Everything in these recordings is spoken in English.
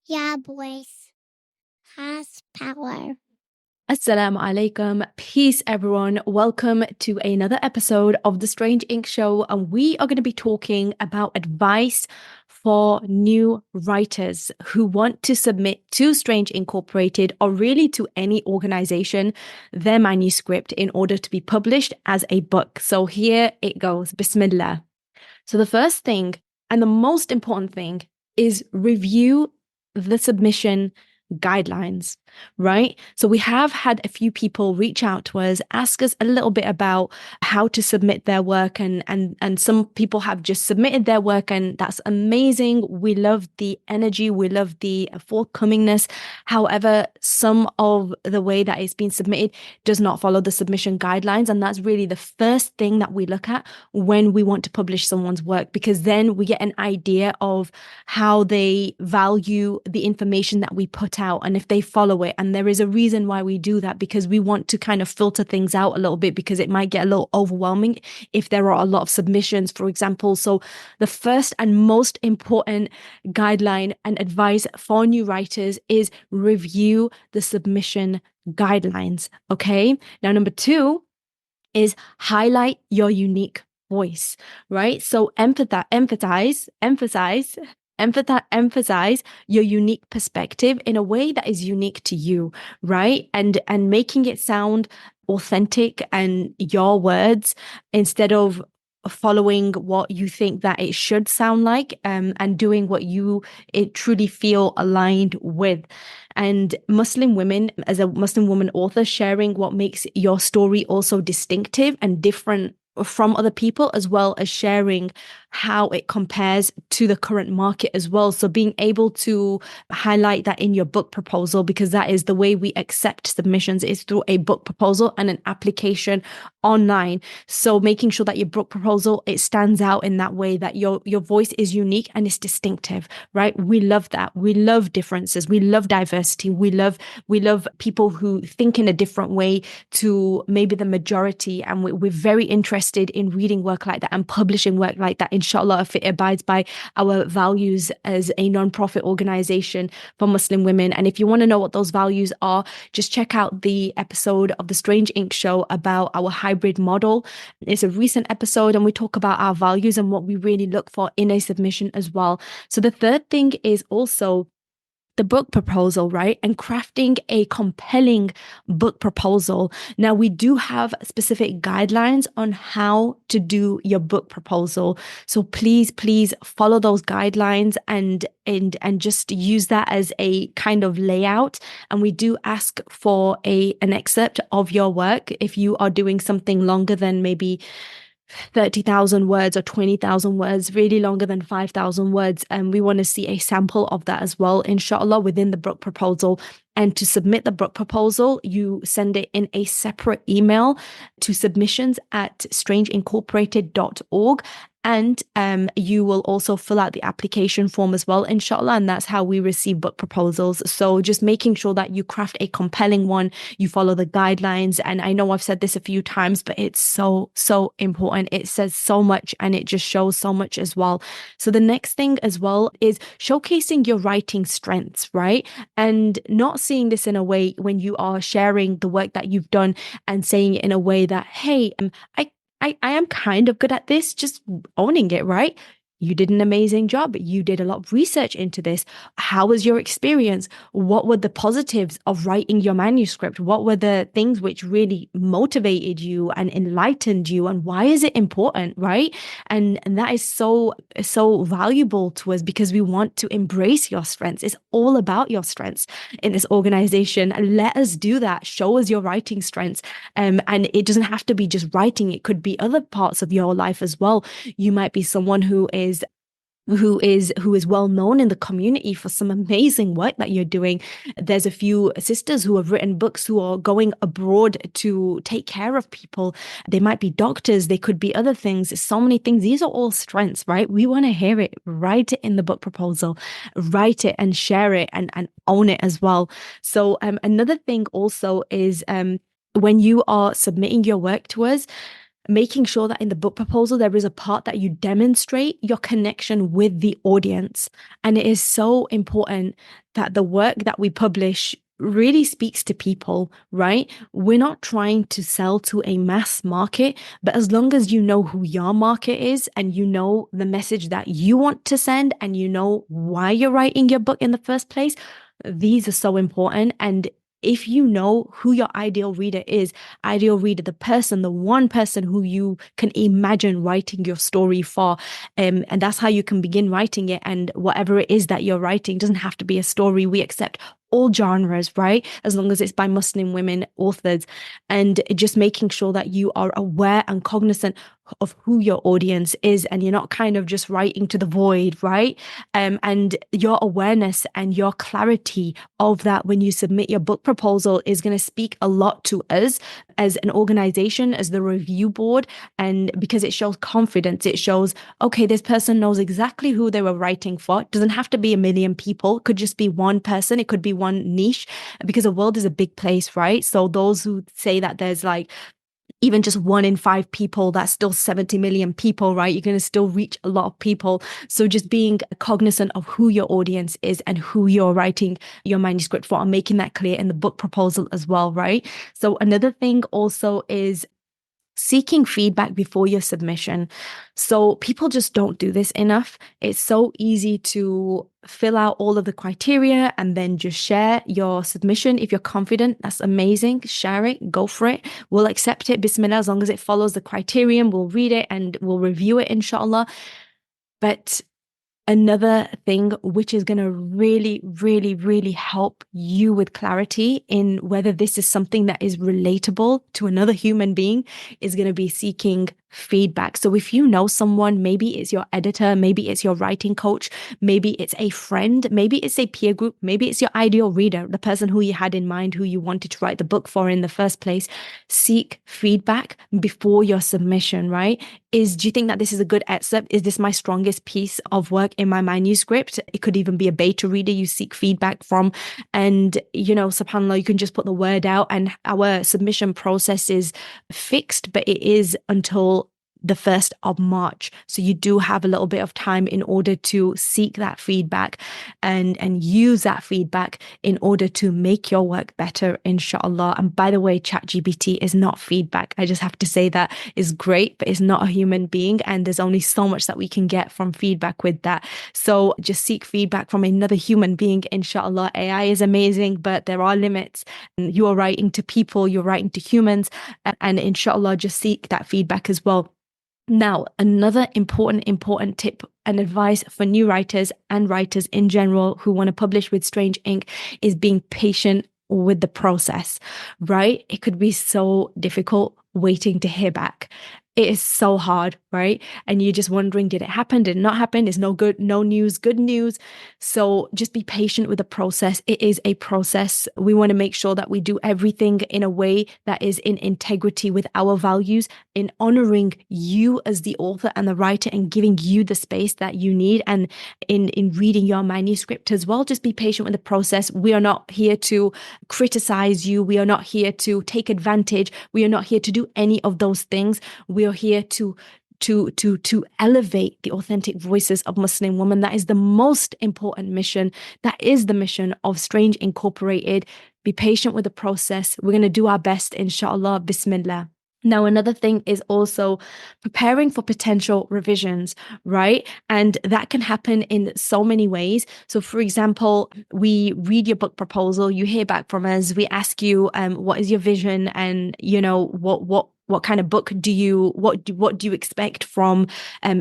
Your voice has power. Assalamu alaikum. Peace, everyone. Welcome to another episode of The Strange Ink Show. And we are going to be talking about advice for new writers who want to submit to Strange Incorporated or really to any organization their manuscript in order to be published as a book. So here it goes. Bismillah. So the first thing and the most important thing is review the submission guidelines, right? So we have had a few people reach out to us, ask us a little bit about how to submit their work, and some people have just submitted their work, and that's amazing. We love the energy, we love the forthcomingness. However, some of the way that it's been submitted does not follow the submission guidelines, and that's really the first thing that we look at when we want to publish someone's work, because then we get an idea of how they value the information that we put out and if they follow it. And there is a reason why we do that, because we want to kind of filter things out a little bit, because it might get a little overwhelming if there are a lot of submissions, for example. So the first and most important guideline and advice for new writers is review the submission guidelines. Okay. Now, number two is highlight your unique voice, right? So emphasize your unique perspective in a way that is unique to you, right? And making it sound authentic and your words instead of following what you think that it should sound like, and doing what it truly feel aligned with. And Muslim women, as a Muslim woman author, sharing what makes your story also distinctive and different from other people, as well as sharing how it compares to the current market as well. So being able to highlight that in your book proposal, because that is the way we accept submissions, is through a book proposal and an application online. So making sure that your book proposal, it stands out in that way, that your voice is unique and it's distinctive, right? We love that. We love differences. We love diversity. We love people who think in a different way to maybe the majority. And we're very interested in reading work like that and publishing work like that, inshallah, if it abides by our values as a non-profit organization for Muslim women. And if you want to know what those values are, just check out the episode of The Strange Ink Show about our hybrid model. It's a recent episode, and we talk about our values and what we really look for in a submission as well. So the third thing is also the book proposal, right? And crafting a compelling book proposal. Now, we do have specific guidelines on how to do your book proposal. So please follow those guidelines and just use that as a kind of layout. And we do ask for an excerpt of your work if you are doing something longer than maybe 30,000 words or 20,000 words, really longer than 5,000 words. And we want to see a sample of that as well, inshallah, within the book proposal. And to submit the book proposal, you send it in a separate email to submissions@strangeincorporated.org. And you will also fill out the application form as well, inshallah. And that's how we receive book proposals. So just making sure that you craft a compelling one, you follow the guidelines. And I know I've said this a few times, but it's so important. It says so much and it just shows so much as well. So the next thing as well is showcasing your writing strengths, right? And not seeing this in a way when you are sharing the work that you've done and saying it in a way that, hey, I am kind of good at this, just owning it, right? You did an amazing job. You did a lot of research into this. How was your experience? What were the positives of writing your manuscript? What were the things which really motivated you and enlightened you? And why is it important, right? And that is so valuable to us, because we want to embrace your strengths. It's all about your strengths in this organization. Let us do that. Show us your writing strengths. And it doesn't have to be just writing. It could be other parts of your life as well. You might be someone who is well known in the community for some amazing work that you're doing. There's a few sisters who have written books who are going abroad to take care of people. They might be doctors, they could be other things. So many things. These are all strengths, right? We want to hear it. Write it in the book proposal, write it and share it and own it as well. So another thing also is when you are submitting your work to us, making sure that in the book proposal, there is a part that you demonstrate your connection with the audience. And it is so important that the work that we publish really speaks to people, right? We're not trying to sell to a mass market, but as long as you know who your market is and you know the message that you want to send and you know why you're writing your book in the first place, these are so important. And if you know who your ideal reader, the person, the one person who you can imagine writing your story for, and that's how you can begin writing it. And whatever it is that you're writing doesn't have to be a story. We accept all genres, right? As long as it's by Muslim women authors, and just making sure that you are aware and cognizant of who your audience is, and you're not kind of just writing to the void, right? And your awareness and your clarity of that when you submit your book proposal is going to speak a lot to us as an organization, as the review board, and because it shows confidence, it shows, okay, this person knows exactly who they were writing for. It doesn't have to be a million people, it could just be one person, it could be one niche, because the world is a big place, right? So those who say that there's like even just 1 in 5 people, that's still 70 million people, right? You're going to still reach a lot of people. So just being cognizant of who your audience is and who you're writing your manuscript for, and making that clear in the book proposal as well, right? So another thing also is seeking feedback before your submission. So people just don't do this enough. It's so easy to fill out all of the criteria and then just share your submission. If you're confident, that's amazing. Share it, go for it. We'll accept it, bismillah, as long as it follows the criterion. We'll read it and we'll review it, inshallah. But another thing which is going to really, really, really help you with clarity in whether this is something that is relatable to another human being is going to be seeking feedback. So if you know someone, maybe it's your editor, maybe it's your writing coach, maybe it's a friend, maybe it's a peer group, maybe it's your ideal reader, the person who you had in mind, who you wanted to write the book for in the first place, seek feedback before your submission, right? Do you think that this is a good excerpt? Is this my strongest piece of work in my manuscript? It could even be a beta reader you seek feedback from. And, subhanAllah, you can just put the word out, and our submission process is fixed, but it is until the 1st of March. So you do have a little bit of time in order to seek that feedback and use that feedback in order to make your work better, inshallah. And by the way, ChatGPT is not feedback. I just have to say that is great, but it's not a human being. And there's only so much that we can get from feedback with that. So just seek feedback from another human being, inshallah. AI is amazing, but there are limits. And you are writing to people, you're writing to humans, and inshallah, just seek that feedback as well. Now, another important tip and advice for new writers and writers in general who want to publish with Strange Ink is being patient with the process, right? It could be so difficult waiting to hear back. It is so hard, right? And you're just wondering, did it happen? Did it not happen? Is no news, good news? So just be patient with the process. It is a process. We want to make sure that we do everything in a way that is in integrity with our values, in honoring you as the author and the writer, and giving you the space that you need. And in reading your manuscript as well, just be patient with the process. We are not here to criticize you. We are not here to take advantage. We are not here to do any of those things. We are here to elevate the authentic voices of Muslim women. That is the most important mission. That is the mission of Strange Incorporated. Be patient with the process. We're going to do our best, inshallah. Bismillah. Now, another thing is also preparing for potential revisions, right? And that can happen in so many ways. So, for example, we read your book proposal, you hear back from us, we ask you, what is your vision, and what kind of book do you expect from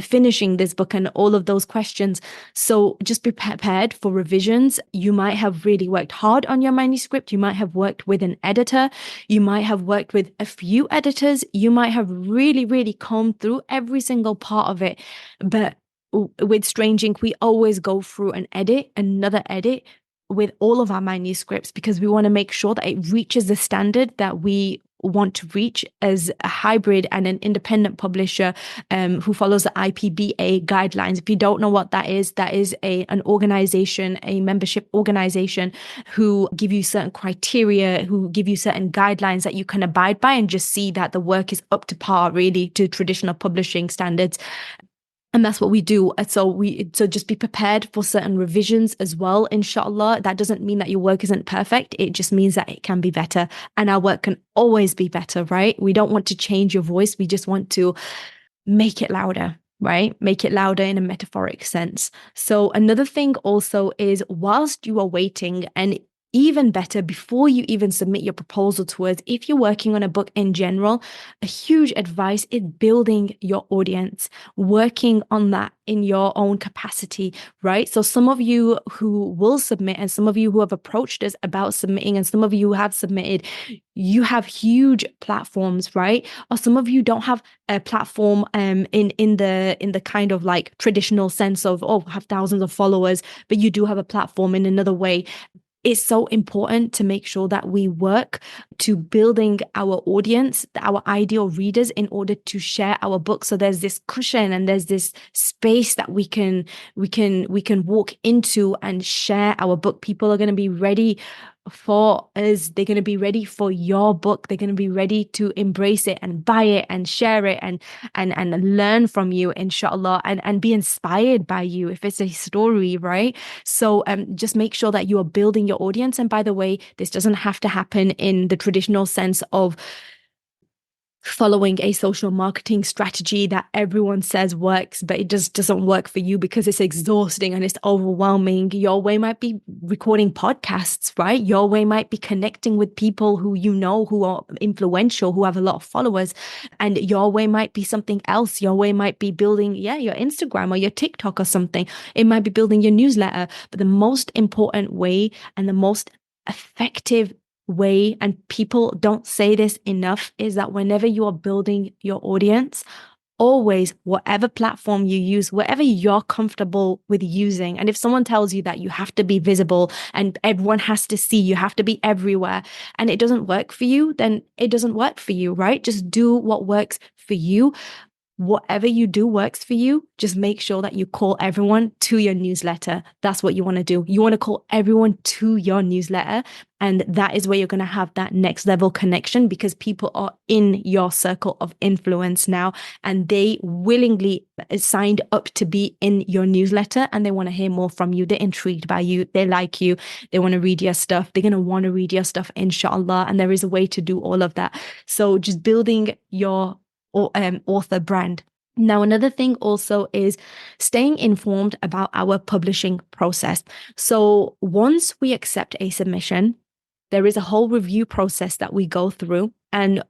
finishing this book, and all of those questions. So just be prepared for revisions. You might have really worked hard on your manuscript. You might have worked with an editor. You might have worked with a few editors. You might have really, really combed through every single part of it. But with Strange Ink, we always go through another edit with all of our manuscripts, because we want to make sure that it reaches the standard that we want to reach as a hybrid and an independent publisher who follows the IPBA guidelines. If you don't know what that is an organization, a membership organization who give you certain criteria, who give you certain guidelines that you can abide by and just see that the work is up to par really to traditional publishing standards. And that's what we do. So just be prepared for certain revisions as well, inshallah. That doesn't mean that your work isn't perfect. It just means that it can be better. And our work can always be better, right? We don't want to change your voice. We just want to make it louder, right? Make it louder in a metaphoric sense. So another thing also is whilst you are waiting, and even better, before you even submit your proposal to us, if you're working on a book in general, a huge advice is building your audience, working on that in your own capacity, right? So some of you who will submit and some of you who have approached us about submitting and some of you who have submitted, you have huge platforms, right? Or some of you don't have a platform in the kind of like traditional sense of, oh, have thousands of followers, but you do have a platform in another way. It's so important to make sure that we work to building our audience, our ideal readers, in order to share our book. So there's this cushion and there's this space that we can walk into and share our book. People are going to be ready for us. They're going to be ready for your book. They're going to be ready to embrace it and buy it and share it and learn from you, inshallah, and be inspired by you if it's a story, right? So just make sure that you are building your audience. And by the way, this doesn't have to happen in the traditional sense of following a social marketing strategy that everyone says works, but it just doesn't work for you because it's exhausting and it's overwhelming. Your way might be recording podcasts, right? Your way might be connecting with people who you know who are influential, who have a lot of followers. And your way might be something else. Your way might be building, your Instagram or your TikTok or something. It might be building your newsletter. But the most important way and the most effective way, and people don't say this enough, is that whenever you are building your audience, always, whatever platform you use, whatever you're comfortable with using. And if someone tells you that you have to be visible and everyone has to see, you have to be everywhere, and it doesn't work for you, then it doesn't work for you, right? Just do what works for you. Whatever you do works for you. Just make sure that you call everyone to your newsletter. That's what you want to do. You want to call everyone to your newsletter. And that is where you're going to have that next level connection, because people are in your circle of influence now and they willingly signed up to be in your newsletter and they want to hear more from you. They're intrigued by you. They like you. They want to read your stuff. They're going to want to read your stuff, inshallah. And there is a way to do all of that. So just building your author brand. Now, another thing also is staying informed about our publishing process. So once we accept a submission, there is a whole review process that we go through. And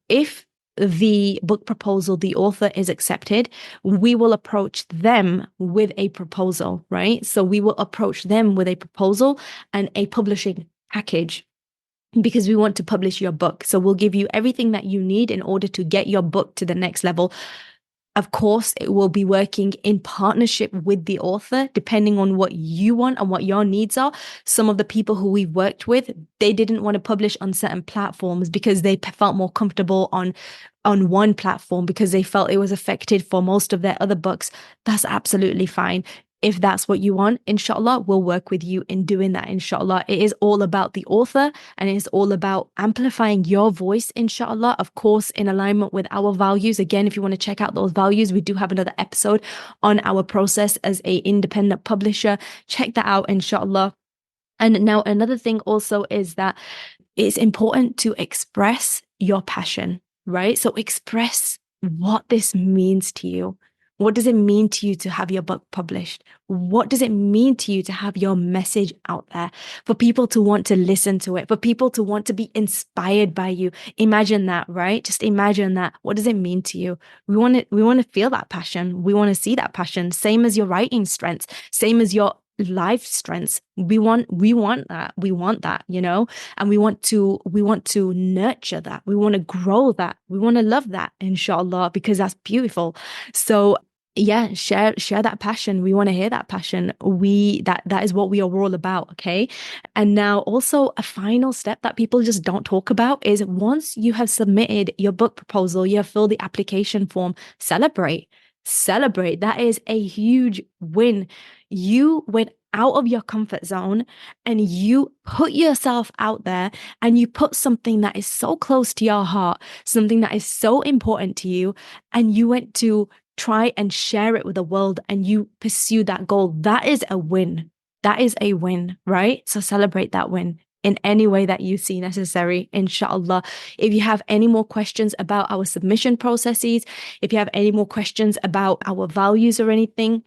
if the book proposal, the author is accepted, we will approach them with a proposal, right? So we will approach them with a proposal and a publishing package, because we want to publish your book. So we'll give you everything that you need in order to get your book to the next level. Of course, it will be working in partnership with the author, depending on what you want and what your needs are. Some of the people who we've worked with, they didn't want to publish on certain platforms because they felt more comfortable on one platform because they felt it was affected for most of their other books. That's absolutely fine. If that's what you want, inshallah, we'll work with you in doing that, inshallah. It is all about the author and it's all about amplifying your voice, inshallah, of course, in alignment with our values. Again, if you want to check out those values, we do have another episode on our process as an independent publisher. Check that out, inshallah. And now another thing also is that it's important to express your passion, right? So express what this means to you. What does it mean to you to have your book published? What does it mean to you to have your message out there, for people to want to listen to it, for people to want to be inspired by you? Imagine that, right? Just imagine that. What does it mean to you? We want to feel that passion. We want to see that passion. Same as your writing strengths, same as your life strengths. We want that. We want that, and we want to nurture that. We want to grow that. We want to love that, inshallah, because that's beautiful. So Yeah, share that passion. We want to hear that passion. That is what we are all about, okay? And now also a final step that people just don't talk about is once you have submitted your book proposal, you have filled the application form, celebrate. Celebrate. That is a huge win. You went out of your comfort zone and you put yourself out there and you put something that is so close to your heart, something that is so important to you, and you went to try and share it with the world and you pursue that goal. That is a win. That is a win, right? So celebrate that win in any way that you see necessary, inshallah. If you have any more questions about our submission processes, if you have any more questions about our values or anything,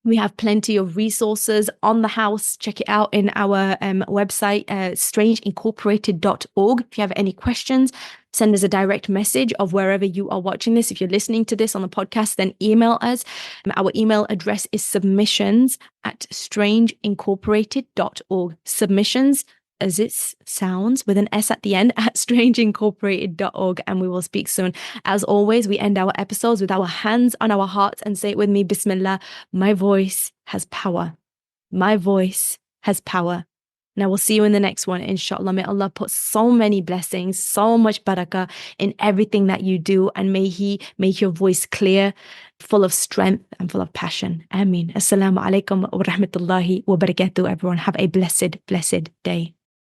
we have plenty of resources on the house. Check it out in our website, strangeincorporated.org. If you have any questions, send us a direct message of wherever you are watching this. If you're listening to this on the podcast, then email us. Our email address is submissions@strangeincorporated.org. Submissions, as it sounds, with an S at the end, at strangeincorporated.org. And we will speak soon. As always, we end our episodes with our hands on our hearts and say it with me, Bismillah. My voice has power. My voice has power. Now we'll see you in the next one, inshallah. May Allah put so many blessings, so much barakah in everything that you do, and may He make your voice clear, full of strength and full of passion. Ameen. Assalamu alaikum wa rahmatullahi wa barakatuh, everyone. Have a blessed, blessed day.